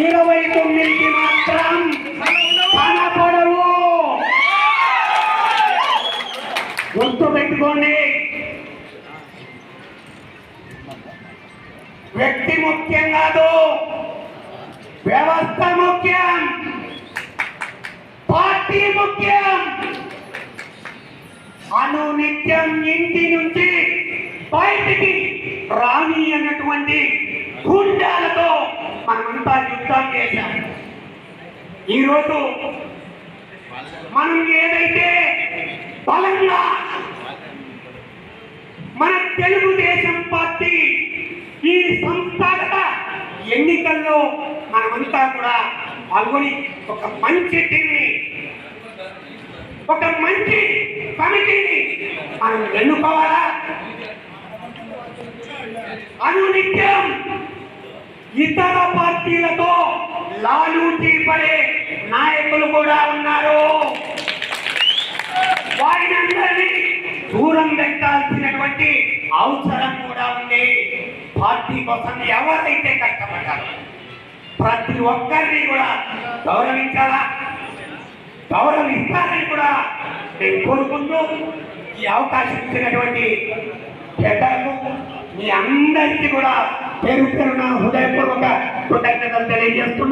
29కి మాత్రం కనపడవు. గుర్తు పెట్టుకోండి, వ్యక్తి ముఖ్యం కాదు, వ్యవస్థ ముఖ్యం, పార్టీ ముఖ్యం. అనునిత్యం ఇంటి నుంచి బయటికి రాని అన్నటువంటి గుండాలతో మనమంతా యుద్ధం చేశాం. ఈరోజు మనం ఏదైతే బలంగా మన తెలుగుదేశం పార్టీ ఈ సంస్థాగత ఎన్నికల్లో మనమంతా కూడా పాల్గొని ఒక మంచి టీంని, ఒక మంచి కమిటీని మనం ఎన్నుకోవాలా. అనునిత్యం ఇతర పార్టీలతో లాలూచీ పడే నాయకులు కూడా ఉన్నారు. వారినందరినీ దూరం పెట్టాల్సినటువంటి అవసరం కూడా ఉంది. పార్టీ కోసం ఎవరైతే కష్టపడ్డారో ప్రతి ఒక్కరిని కూడా గౌరవించాలా, గౌరవిస్తారని కూడా నేను కోరుకుంటూ ఈ అవకాశం ఇచ్చినటువంటి పెద్దలకు మీ అందరికీ కూడా పేరు పేరున హృదయపూర్వక కృతజ్ఞతలు తెలియజేస్తున్నా.